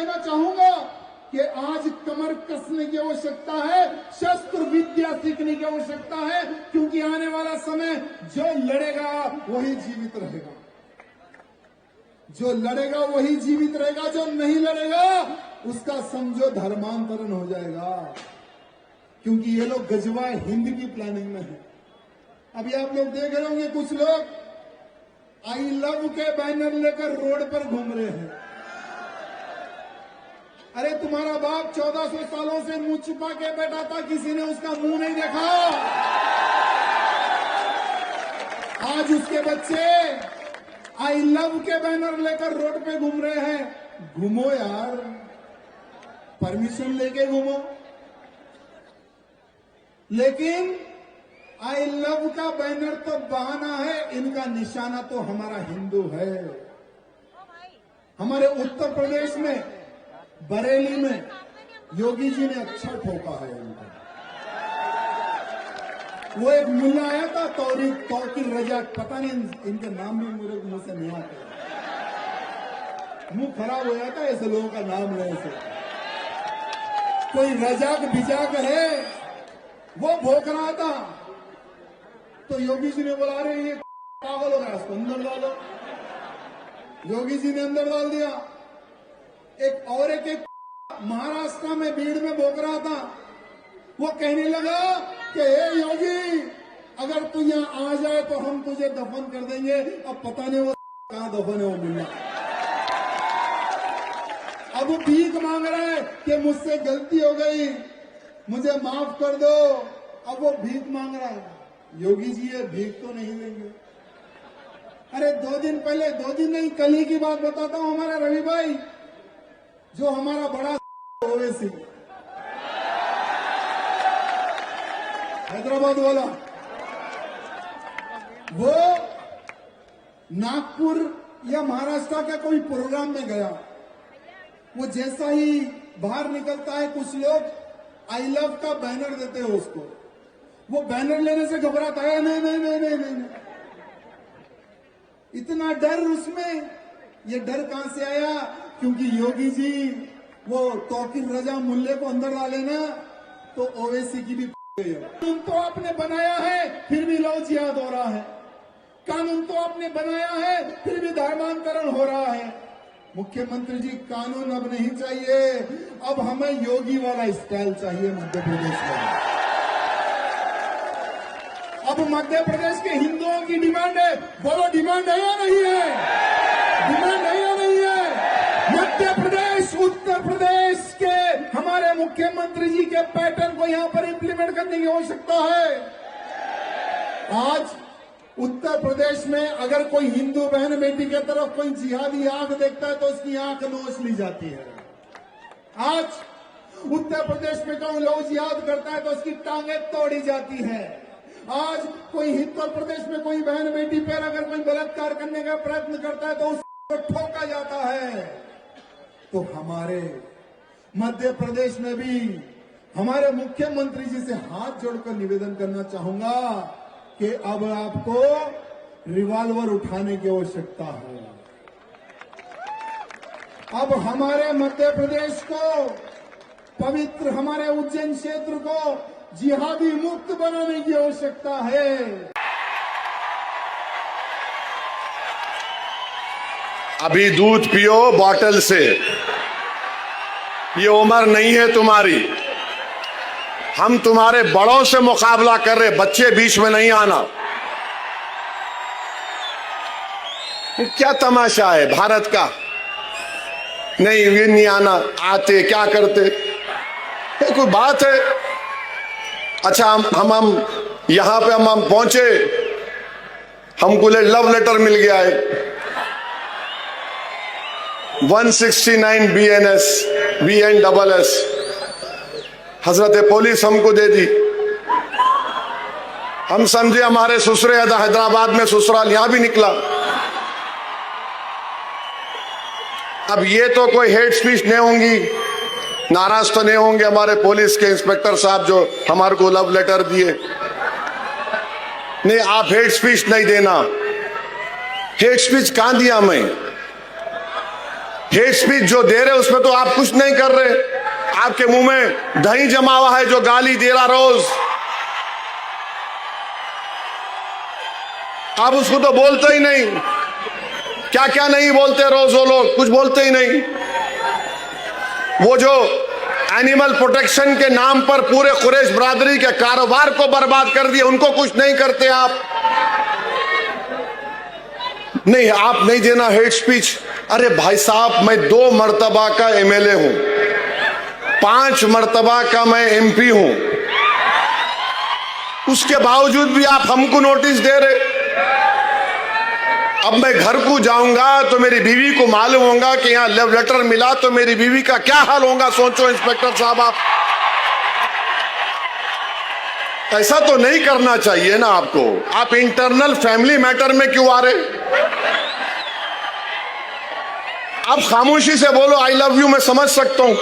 कहना चाहूंगा कि आज कमर कसने की आवश्यकता है, शस्त्र विद्या सीखने की आवश्यकता है, क्योंकि आने वाला समय जो लड़ेगा वही जीवित रहेगा, जो लड़ेगा वही जीवित रहेगा, जो नहीं लड़ेगा उसका समझो धर्मांतरण हो जाएगा, क्योंकि ये लोग गजवा हिंद की प्लानिंग में है। अभी आप लोग देख रहे होंगे कुछ लोग आई लव के बैनर लेकर रोड पर घूम रहे हैं। अरे तुम्हारा बाप 1400 सालों से मुंह छुपा के बैठा था, किसी ने उसका मुंह नहीं देखा। आज उसके बच्चे आई लव के बैनर लेकर रोड पे घूम रहे हैं। घूमो यार, परमिशन लेके घूमो, लेकिन आई लव का बैनर तो बहाना है, इनका निशाना तो हमारा हिंदू है। हमारे उत्तर प्रदेश में बरेली में योगी जी ने अच्छा ठोका है इनको। वो एक मुल्ला आया था तौकीर रजा, पता नहीं इनके नाम भी मेरे मुंह से नहीं आते, मुंह खराब हो जाता है ऐसे लोगों का नाम लेने से। कोई रजाक बिजाक है, वो भोंक रहा था, तो योगी जी ने बोला अरे ये पागल हो गया, इसको अंदर डालो। योगी जी ने अंदर डाल दिया। एक महाराष्ट्र में भीड़ में भोंक रहा था, वो कहने लगा कि हे योगी, अगर तू यहाँ आ जाए तो हम तुझे दफन कर देंगे। अब पता नहीं वो कहाँ दफन है वो मुल्ला। अब वो भीख मांग रहा है कि मुझसे गलती हो गई, मुझे माफ कर दो। अब वो भीख मांग रहा है। योगी जी ये भीख तो नहीं लेंगे। अरे 2 दिन पहले, 2 दिन नहीं कल ही की बात बताता हूं, हमारा रवि भाई जो हमारा बड़ा ओवैसी हैदराबाद वाला, वो नागपुर या महाराष्ट्र का कोई प्रोग्राम में गया। वो जैसा ही बाहर निकलता है, कुछ लोग आई लव का बैनर देते हैं उसको। वो बैनर लेने से घबराता है, नहीं नहीं नहीं नहीं नहीं, इतना डर उसमें। ये डर कहां से आया? क्योंकि योगी जी वो तौकीर रजा मुल्ले को अंदर डाले ना, तो ओवैसी की भी कानून तो आपने बनाया है, फिर भी लव जिहाद हो रहा है। कानून तो आपने बनाया है, फिर भी धर्मांतरण हो रहा है। मुख्यमंत्री जी, कानून अब नहीं चाहिए, अब हमें योगी वाला स्टाइल चाहिए मध्य प्रदेश में। अब मध्य प्रदेश के हिंदुओं की डिमांड है, बोलो डिमांड है या नहीं है? डिमांड है या नहीं है? मध्य प्रदेश, उत्तर प्रदेश के हमारे मुख्यमंत्री जी के पैटर्न को यहां पर इंप्लीमेंट करने की आवश्यकता है। आज उत्तर प्रदेश में अगर कोई हिंदू बहन बेटी की तरफ कोई जिहादी आंख देखता है तो उसकी आंख नोच ली जाती है। आज उत्तर प्रदेश में कोई लव जिहाद करता है तो उसकी टांगें तोड़ी जाती है। आज कोई उत्तर प्रदेश में कोई बहन बेटी पर अगर कोई बलात्कार करने का प्रयत्न करता है तो उसको ठोका जाता है। तो हमारे मध्य प्रदेश में भी हमारे मुख्यमंत्री जी से हाथ जोड़कर निवेदन करना चाहूंगा कि अब आपको रिवॉल्वर उठाने की आवश्यकता है। अब हमारे मध्य प्रदेश को, पवित्र हमारे उज्जैन क्षेत्र को जिहादी मुक्त बनाने की आवश्यकता है। अभी दूध पियो बॉटल से, ये उम्र नहीं है तुम्हारी। हम तुम्हारे बड़ों से मुकाबला कर रहे, बच्चे बीच में नहीं आना। क्या तमाशा है भारत का? नहीं ये नहीं आना, आते क्या करते? ये कोई बात है? अच्छा हम यहां पे हम पहुंचे, हमको लव लेटर मिल गया है 169 BNSS हजरत पुलिस हमको दे दी। हम समझे हमारे ससुरे हैदराबाद में ससुराल यहां भी निकला। अब ये तो कोई हेट स्पीच नहीं होंगी, नाराज तो नहीं होंगे हमारे पुलिस के इंस्पेक्टर साहब जो हमारे को लव लेटर दिए। नहीं, आप हेट स्पीच नहीं देना। हेट स्पीच कहां दिया मैं? हेट स्पीच जो दे रहे उसमें तो आप कुछ नहीं कर रहे। आपके मुंह में दही जमा हुआ है जो गाली दे रहा रोज, आप उसको तो बोलते ही नहीं। क्या क्या नहीं बोलते रोज वो लोग, कुछ बोलते ही नहीं। वो जो एनिमल प्रोटेक्शन के नाम पर पूरे कुरैश बरादरी के कारोबार को बर्बाद कर दिए, उनको कुछ नहीं करते आप। नहीं, आप नहीं देना हेट स्पीच। अरे भाई साहब, मैं 2 मर्तबा का एमएलए हूं, 5 मर्तबा का मैं एमपी हूं, उसके बावजूद भी आप हमको नोटिस दे रहे। अब मैं घर को जाऊंगा तो मेरी बीवी को मालूम होगा कि यहां लव लेटर मिला, तो मेरी बीवी का क्या हाल होगा, सोचो इंस्पेक्टर साहब आप। ऐसा तो नहीं करना चाहिए ना आपको। आप इंटरनल फैमिली मैटर में क्यों आ रहे? आप खामोशी से बोलो आई लव यू, मैं समझ सकता हूं,